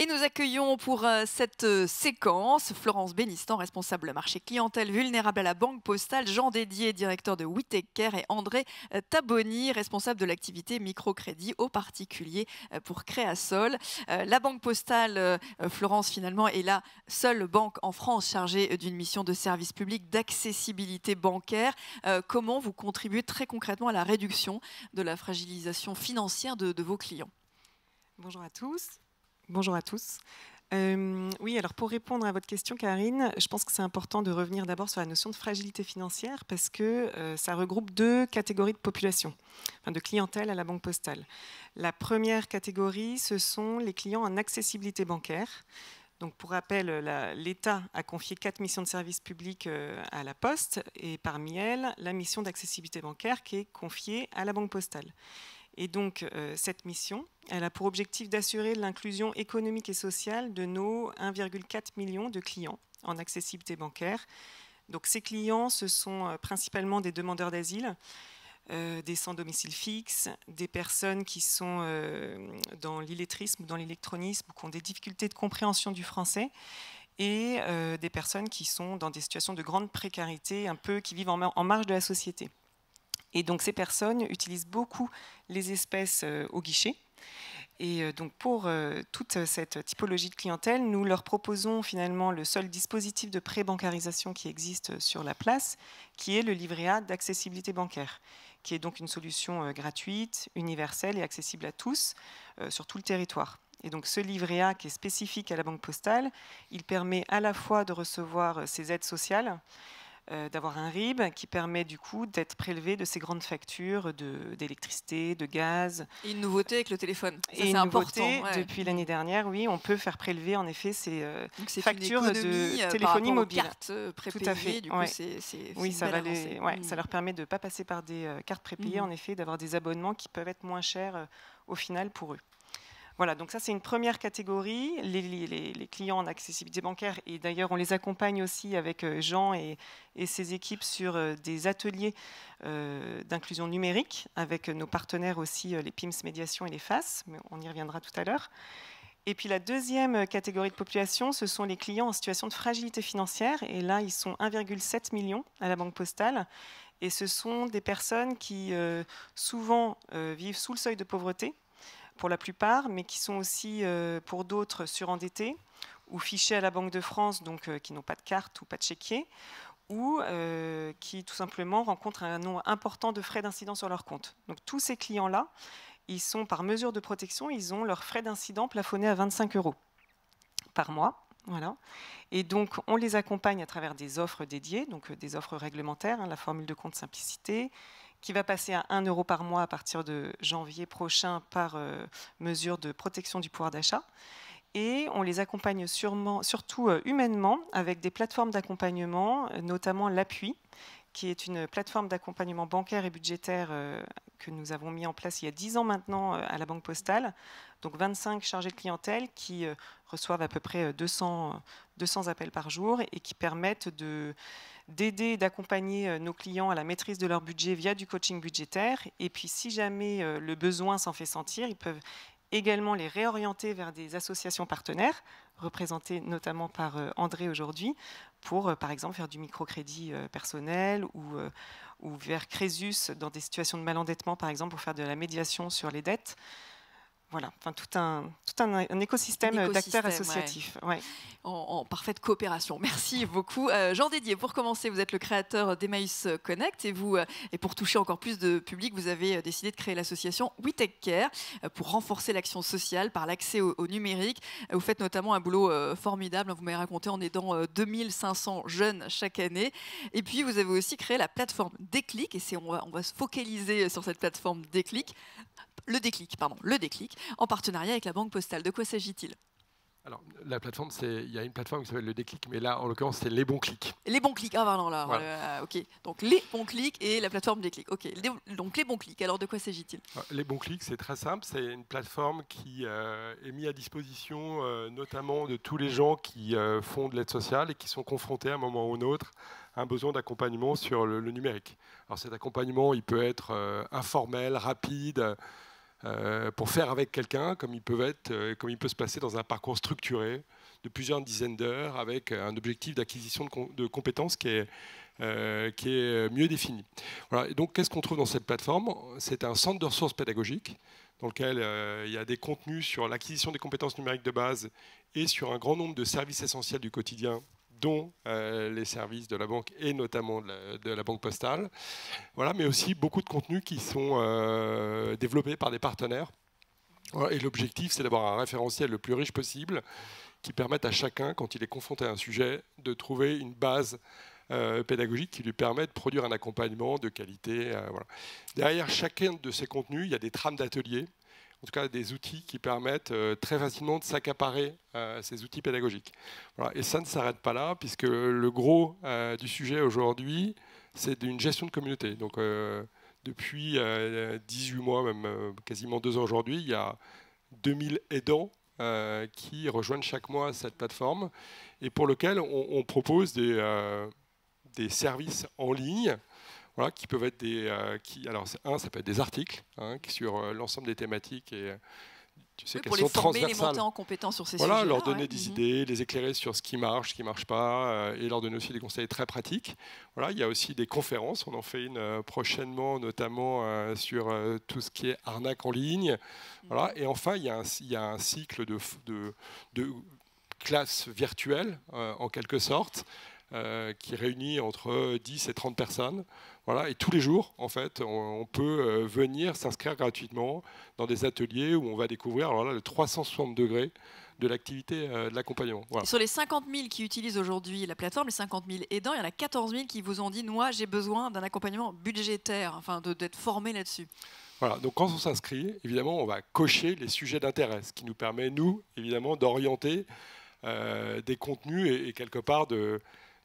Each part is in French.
Et nous accueillons pour cette séquence Florence Bénistan, responsable marché clientèle vulnérable à la Banque Postale, Jean Dédier, directeur de We Take Care, et André Taboni, responsable de l'activité microcrédit aux particuliers pour Créasol. La Banque Postale, Florence, finalement, est la seule banque en France chargée d'une mission de service public d'accessibilité bancaire. Comment vous contribuez très concrètement à la réduction de la fragilisation financière de vos clients? Bonjour à tous. Bonjour à tous. Oui, alors pour répondre à votre question, Karine, je pense que c'est important de revenir d'abord sur la notion de fragilité financière parce que ça regroupe deux catégories de population, enfin de clientèle à la Banque Postale. La première catégorie, ce sont les clients en accessibilité bancaire. Donc, pour rappel, l'État a confié 4 missions de service public à la Poste et parmi elles, la mission d'accessibilité bancaire qui est confiée à la Banque Postale. Et donc, cette mission, elle a pour objectif d'assurer l'inclusion économique et sociale de nos 1,4 million de clients en accessibilité bancaire. Donc, ces clients, ce sont principalement des demandeurs d'asile, des sans domicile fixe, des personnes qui sont dans l'illettrisme ou dans l'électronisme ou qui ont des difficultés de compréhension du français et des personnes qui sont dans des situations de grande précarité, un peu qui vivent en marge de la société. Et donc ces personnes utilisent beaucoup les espèces au guichet. Et donc pour toute cette typologie de clientèle, nous leur proposons finalement le seul dispositif de pré-bancarisation qui existe sur la place, qui est le livret A d'accessibilité bancaire, qui est donc une solution gratuite, universelle et accessible à tous sur tout le territoire. Et donc ce livret A qui est spécifique à la Banque Postale, il permet à la fois de recevoir ces aides sociales, d'avoir un RIB qui permet du coup d'être prélevé de ces grandes factures d'électricité, de gaz. Et une nouveauté avec le téléphone. Ça, Et une important, nouveauté, depuis l'année dernière, oui, on peut faire prélever en effet ces factures de téléphonie mobile. Cartes prépayées, tout à fait. Du coup, oui, ça, ça leur permet de ne pas passer par des cartes prépayées, en effet, d'avoir des abonnements qui peuvent être moins chers au final pour eux. Voilà, donc ça c'est une première catégorie, les clients en accessibilité bancaire, et d'ailleurs on les accompagne aussi avec Jean et ses équipes sur des ateliers d'inclusion numérique avec nos partenaires aussi, les PIMS Médiation et les FAS, mais on y reviendra tout à l'heure. Et puis la deuxième catégorie de population, ce sont les clients en situation de fragilité financière, et là ils sont 1,7 million à la Banque Postale, et ce sont des personnes qui souvent vivent sous le seuil de pauvreté, pour la plupart, mais qui sont aussi, pour d'autres, surendettés ou fichés à la Banque de France, donc qui n'ont pas de carte ou pas de chéquier, ou qui tout simplement rencontrent un nombre important de frais d'incident sur leur compte. Donc tous ces clients-là, ils sont par mesure de protection, ils ont leurs frais d'incident plafonnés à 25 € par mois. Voilà. Et donc, on les accompagne à travers des offres dédiées, donc des offres réglementaires, la formule de compte simplicité, qui va passer à 1 € par mois à partir de janvier prochain par mesure de protection du pouvoir d'achat. Et on les accompagne surtout humainement avec des plateformes d'accompagnement, notamment l'Appui, qui est une plateforme d'accompagnement bancaire et budgétaire que nous avons mis en place il y a 10 ans maintenant à la Banque Postale. Donc 25 chargés de clientèle qui reçoivent à peu près 200 appels par jour et qui permettent d'aider et d'accompagner nos clients à la maîtrise de leur budget via du coaching budgétaire. Et puis si jamais le besoin s'en fait sentir, ils peuvent également les réorienter vers des associations partenaires, représentées notamment par André aujourd'hui, pour par exemple faire du microcrédit personnel ou vers Crésus dans des situations de malendettement, par exemple, pour faire de la médiation sur les dettes. Voilà, enfin, tout un écosystème d'acteurs associatifs. Ouais. En parfaite coopération. Merci beaucoup. Jean Dédier, pour commencer, vous êtes le créateur d'Emmaüs Connect et pour toucher encore plus de public, vous avez décidé de créer l'association We Take Care pour renforcer l'action sociale par l'accès au numérique. Vous faites notamment un boulot formidable, vous m'avez raconté, en aidant 2500 jeunes chaque année. Et puis, vous avez aussi créé la plateforme Déclic, et on va se focaliser sur cette plateforme Déclic. Le déclic, en partenariat avec la Banque Postale. De quoi s'agit-il? Alors, la plateforme, il y a une plateforme qui s'appelle le Déclic, mais là, en l'occurrence, c'est les bons clics. Les bons clics, ah pardon, là, voilà. ok. Donc les bons clics et la plateforme Déclic. Ok, donc les bons clics, alors de quoi s'agit-il? Les bons clics, c'est très simple, c'est une plateforme qui est mise à disposition notamment de tous les gens qui font de l'aide sociale et qui sont confrontés à un moment ou un autre à un besoin d'accompagnement sur le numérique. Alors cet accompagnement, il peut être informel, rapide, pour faire avec quelqu'un comme il peut se passer dans un parcours structuré de plusieurs dizaines d'heures avec un objectif d'acquisition de compétences qui est mieux défini. Voilà. Et donc, qu'est-ce qu'on trouve dans cette plateforme? C'est un centre de ressources pédagogiques dans lequel il y a des contenus sur l'acquisition des compétences numériques de base et sur un grand nombre de services essentiels du quotidien, dont les services de la banque et notamment de la banque postale. Voilà, mais aussi beaucoup de contenus qui sont développés par des partenaires. Voilà, et l'objectif, c'est d'avoir un référentiel le plus riche possible qui permette à chacun, quand il est confronté à un sujet, de trouver une base pédagogique qui lui permet de produire un accompagnement de qualité. Voilà. Derrière chacun de ces contenus, il y a des trames d'ateliers, en tout cas des outils qui permettent très facilement de s'accaparer ces outils pédagogiques. Voilà. Et ça ne s'arrête pas là, puisque le gros du sujet aujourd'hui, c'est une gestion de communauté. Donc depuis 18 mois, même quasiment 2 ans aujourd'hui, il y a 2000 aidants qui rejoignent chaque mois cette plateforme et pour lequel on propose des services en ligne, voilà, qui peuvent être alors ça peut être des articles sur l'ensemble des thématiques et tu sais pour qu'elles les sont former, les transversales. monter en compétence sur ces Voilà, sujets. leur donner des idées, les éclairer sur ce qui marche pas, et leur donner aussi des conseils très pratiques. Voilà, il y a aussi des conférences, on en fait une prochainement, notamment sur tout ce qui est arnaque en ligne. Voilà, et enfin, il y a un cycle de classes virtuelles, en quelque sorte, qui réunit entre 10 et 30 personnes. Voilà, et tous les jours, en fait, on peut venir s'inscrire gratuitement dans des ateliers où on va découvrir alors là, le 360 degrés de l'activité de l'accompagnement. Voilà. Sur les 50 000 qui utilisent aujourd'hui la plateforme, les 50 000 aidants, il y en a 14 000 qui vous ont dit « Moi, j'ai besoin d'un accompagnement budgétaire, enfin d'être formé là-dessus ». Voilà, donc quand on s'inscrit, évidemment, on va cocher les sujets d'intérêt, ce qui nous permet, nous, évidemment, d'orienter des contenus et quelque part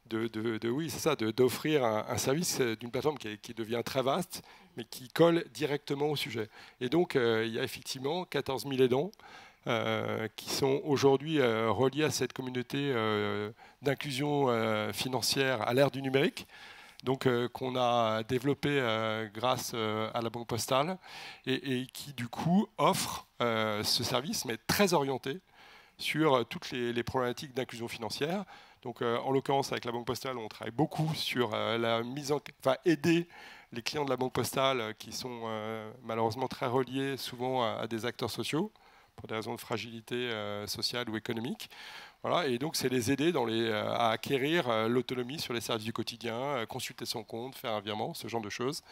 d'offrir un service d'une plateforme qui devient très vaste, mais qui colle directement au sujet. Et donc, il y a effectivement 14 000 aidants qui sont aujourd'hui reliés à cette communauté d'inclusion financière à l'ère du numérique, donc qu'on a développé grâce à la Banque Postale et qui, du coup, offre ce service, mais très orienté sur toutes les problématiques d'inclusion financière. Donc, en l'occurrence, avec la Banque Postale, on travaille beaucoup sur aider les clients de la Banque Postale qui sont malheureusement très reliés souvent à des acteurs sociaux pour des raisons de fragilité sociale ou économique. Voilà, et donc, c'est les aider à acquérir l'autonomie sur les services du quotidien, consulter son compte, faire un virement, ce genre de choses.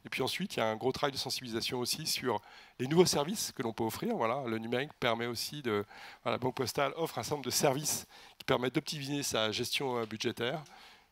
Et puis ensuite, il y a un gros travail de sensibilisation aussi sur les nouveaux services que l'on peut offrir. Voilà, le numérique permet aussi la Banque Postale offre un certain nombre de services qui permettent d'optimiser sa gestion budgétaire.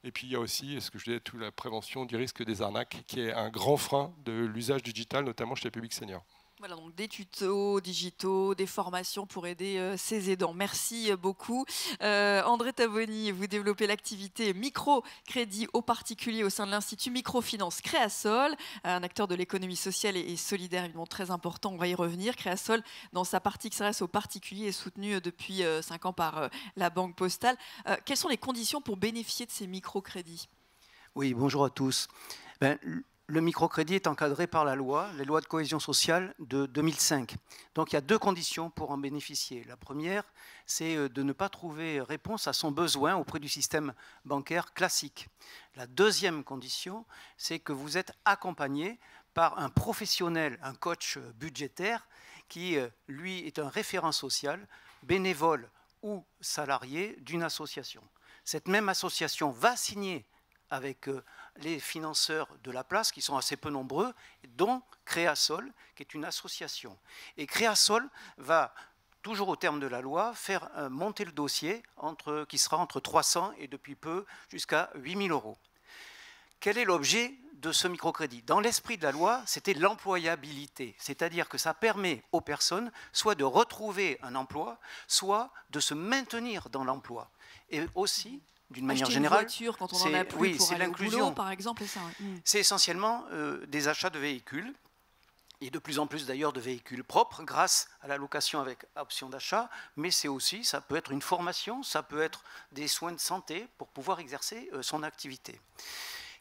Et puis il y a aussi, ce que je disais, toute la prévention du risque des arnaques, qui est un grand frein de l'usage digital, notamment chez les publics seniors. Voilà, donc des tutos digitaux, des formations pour aider ces aidants. Merci beaucoup. André Taboni, vous développez l'activité microcrédit aux particuliers au sein de l'Institut Microfinance Créasol, un acteur de l'économie sociale et solidaire, évidemment très important, on va y revenir. Créasol, dans sa partie qui s'adresse aux particuliers, est soutenu depuis 5 ans par la Banque Postale. Quelles sont les conditions pour bénéficier de ces microcrédits? Oui, bonjour à tous. Le microcrédit est encadré par la loi, les lois de cohésion sociale de 2005. Donc il y a 2 conditions pour en bénéficier. La première, c'est de ne pas trouver réponse à son besoin auprès du système bancaire classique. La deuxième condition, c'est que vous êtes accompagné par un professionnel, un coach budgétaire, qui, lui, est un référent social, bénévole ou salarié d'une association. Cette même association va signer avec les financeurs de la place, qui sont assez peu nombreux, dont Créasol, qui est une association. Et Créasol va, toujours au terme de la loi, faire monter le dossier qui sera entre 300 et depuis peu jusqu'à 8 000 €. Quel est l'objet de ce microcrédit? Dans l'esprit de la loi, c'était l'employabilité, c'est-à-dire que ça permet aux personnes soit de retrouver un emploi, soit de se maintenir dans l'emploi. Et aussi, d'une manière générale, une voiture quand on en a plus pour aller au boulot, par exemple, ça. C'est essentiellement des achats de véhicules, et de plus en plus d'ailleurs de véhicules propres grâce à la location avec option d'achat, mais c'est aussi, ça peut être une formation, ça peut être des soins de santé pour pouvoir exercer son activité.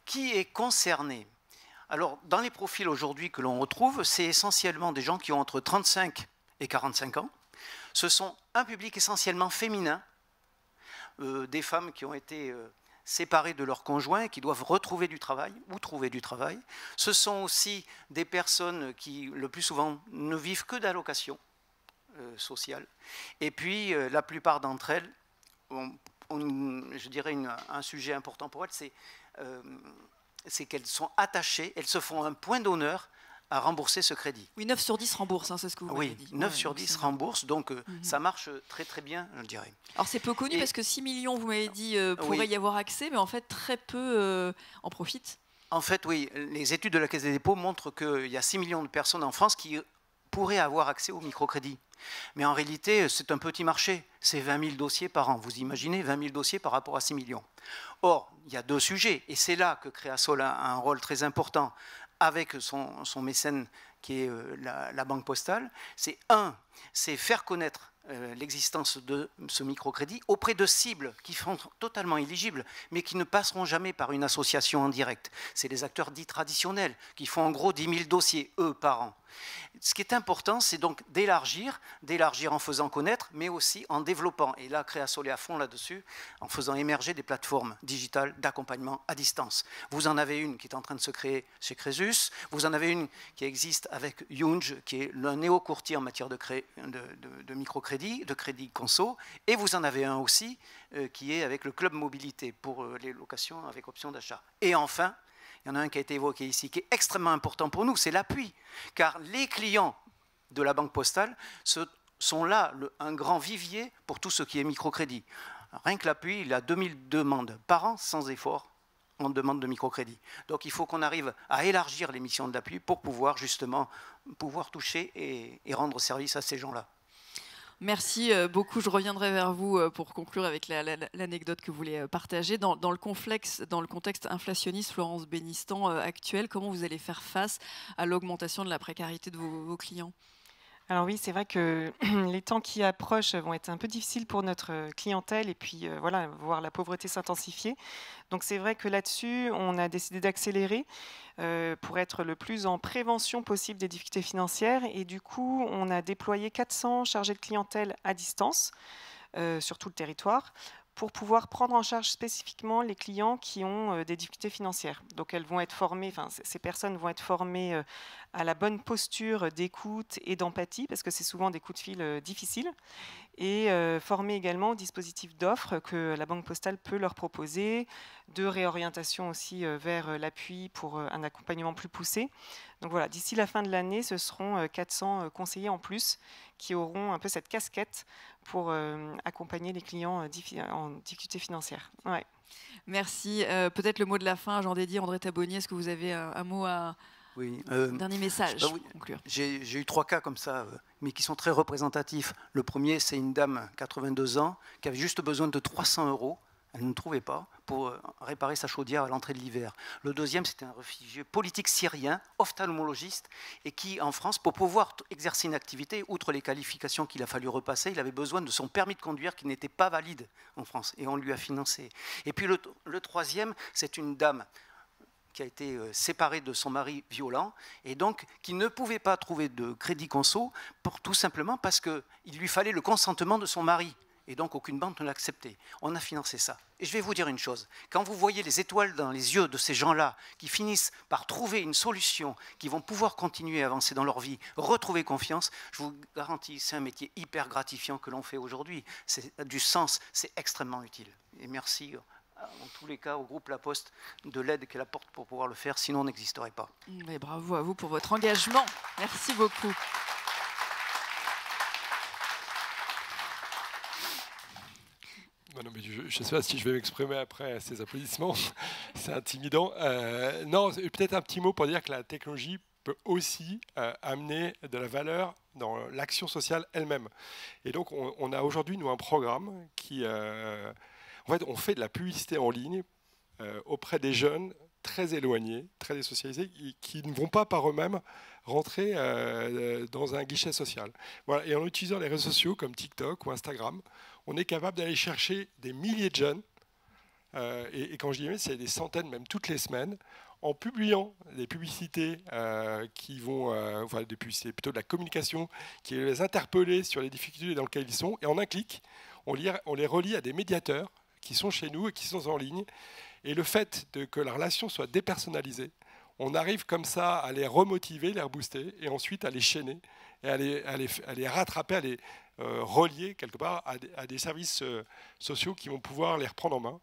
Qui est concerné? Alors, dans les profils aujourd'hui que l'on retrouve, c'est essentiellement des gens qui ont entre 35 et 45 ans. Ce sont un public essentiellement féminin, des femmes qui ont été séparées de leur conjoint et qui doivent retrouver du travail ou trouver du travail. Ce sont aussi des personnes qui, le plus souvent, ne vivent que d'allocations sociales. Et puis, la plupart d'entre elles, je dirais un sujet important pour elles, c'est qu'elles sont attachées, elles se font un point d'honneur à rembourser ce crédit. Oui, 9 sur 10 remboursent, hein, c'est ce que vous m'avez dit. 9 sur 10 remboursent, donc ça marche très très bien, je dirais. Alors c'est peu connu parce que 6 millions, vous m'avez dit, pourraient y avoir accès, mais en fait très peu en profitent. En fait, oui, les études de la Caisse des dépôts montrent qu'il y a 6 millions de personnes en France qui pourraient avoir accès au microcrédit. Mais en réalité, c'est un petit marché, c'est 20 000 dossiers par an. Vous imaginez 20 000 dossiers par rapport à 6 millions. Or, il y a deux sujets, et c'est là que Créasol a un rôle très important avec son mécène qui est la Banque Postale. C'est faire connaître l'existence de ce microcrédit auprès de cibles qui sont totalement éligibles, mais qui ne passeront jamais par une association en direct. C'est les acteurs dits traditionnels, qui font en gros 10 000 dossiers, eux, par an. Ce qui est important, c'est donc d'élargir en faisant connaître, mais aussi en développant, et là, Créasol est à fond là-dessus, en faisant émerger des plateformes digitales d'accompagnement à distance. Vous en avez une qui est en train de se créer chez Crésus, vous en avez une qui existe avec Younge, qui est le néo-courtier en matière de microcrédit, de crédit conso, et vous en avez un aussi qui est avec le Club Mobilité pour les locations avec option d'achat. Et enfin, il y en a un qui a été évoqué ici, qui est extrêmement important pour nous, c'est l'appui. Car les clients de la Banque Postale sont là un grand vivier pour tout ce qui est microcrédit. Rien que l'appui, il a 2000 demandes par an sans effort en demande de microcrédit. Donc il faut qu'on arrive à élargir les missions de l'appui pour pouvoir justement toucher et rendre service à ces gens-là. Merci beaucoup. Je reviendrai vers vous pour conclure avec l'anecdote que vous voulez partager. Dans le contexte inflationniste, Florence Bénistan, actuel, comment vous allez faire face à l'augmentation de la précarité de vos clients ? Alors oui, c'est vrai que les temps qui approchent vont être un peu difficiles pour notre clientèle et puis voilà, voir la pauvreté s'intensifier. Donc c'est vrai que là-dessus, on a décidé d'accélérer pour être le plus en prévention possible des difficultés financières. Et du coup, on a déployé 400 chargés de clientèle à distance sur tout le territoire pour pouvoir prendre en charge spécifiquement les clients qui ont des difficultés financières. Donc elles vont être formées, ces personnes vont être formées à la bonne posture d'écoute et d'empathie, parce que c'est souvent des coups de fil difficiles, et formées également au dispositif d'offres que la Banque Postale peut leur proposer, de réorientation aussi vers l'appui pour un accompagnement plus poussé. Donc voilà, d'ici la fin de l'année, ce seront 400 conseillers en plus qui auront un peu cette casquette pour accompagner les clients en difficulté financière. Ouais. Merci. Peut-être le mot de la fin, Jean Dédier, André Tabonnier, est-ce que vous avez un mot à... Oui, dernier message pour conclure. J'ai eu 3 cas comme ça, mais qui sont très représentatifs. Le premier, c'est une dame, 82 ans, qui avait juste besoin de 300 €. Elle ne trouvait pas pour réparer sa chaudière à l'entrée de l'hiver. Le deuxième, c'était un réfugié politique syrien, ophtalmologiste, et qui, en France, pour pouvoir exercer une activité, outre les qualifications qu'il a fallu repasser, il avait besoin de son permis de conduire qui n'était pas valide en France, et on lui a financé. Et puis le troisième, c'est une dame qui a été séparée de son mari violent, et donc qui ne pouvait pas trouver de crédit conso, tout simplement parce qu'il lui fallait le consentement de son mari. Et donc aucune banque ne l'acceptait. On a financé ça. Et je vais vous dire une chose, quand vous voyez les étoiles dans les yeux de ces gens-là qui finissent par trouver une solution, qui vont pouvoir continuer à avancer dans leur vie, retrouver confiance, je vous garantis, c'est un métier hyper gratifiant que l'on fait aujourd'hui. C'est du sens, c'est extrêmement utile. Et merci en tous les cas au groupe La Poste de l'aide qu'elle apporte pour pouvoir le faire, sinon on n'existerait pas. Mais bravo à vous pour votre engagement. Merci beaucoup. Non, mais je ne sais pas si je vais m'exprimer après ces applaudissements, c'est intimidant. Non, peut-être un petit mot pour dire que la technologie peut aussi amener de la valeur dans l'action sociale elle-même. Et donc, on a aujourd'hui, nous, un programme qui... en fait, on fait de la publicité en ligne auprès des jeunes très éloignés, très désocialisés, qui ne vont pas par eux-mêmes rentrer dans un guichet social. Voilà. Et en utilisant les réseaux sociaux comme TikTok ou Instagram, on est capable d'aller chercher des milliers de jeunes Et quand je dis c'est des centaines, même toutes les semaines, en publiant des publicités qui vont, c'est plutôt de la communication, qui les interpeller sur les difficultés dans lesquelles ils sont, et en un clic, on les relie à des médiateurs qui sont chez nous et qui sont en ligne. Et le fait que la relation soit dépersonnalisée, on arrive comme ça à les remotiver, les rebooster, et ensuite à les chaîner, et à les rattraper, à les relier quelque part à des services sociaux qui vont pouvoir les reprendre en main.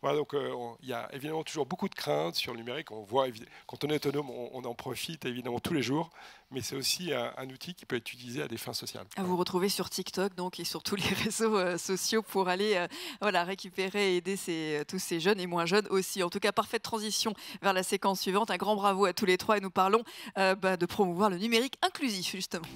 Voilà, donc il y a évidemment toujours beaucoup de craintes sur le numérique. On voit, quand on est autonome, on en profite évidemment tous les jours, mais c'est aussi un outil qui peut être utilisé à des fins sociales. À vous retrouver sur TikTok donc, et sur tous les réseaux sociaux pour aller récupérer et aider tous ces jeunes et moins jeunes aussi. En tout cas, parfaite transition vers la séquence suivante. Un grand bravo à tous les trois et nous parlons de promouvoir le numérique inclusif justement.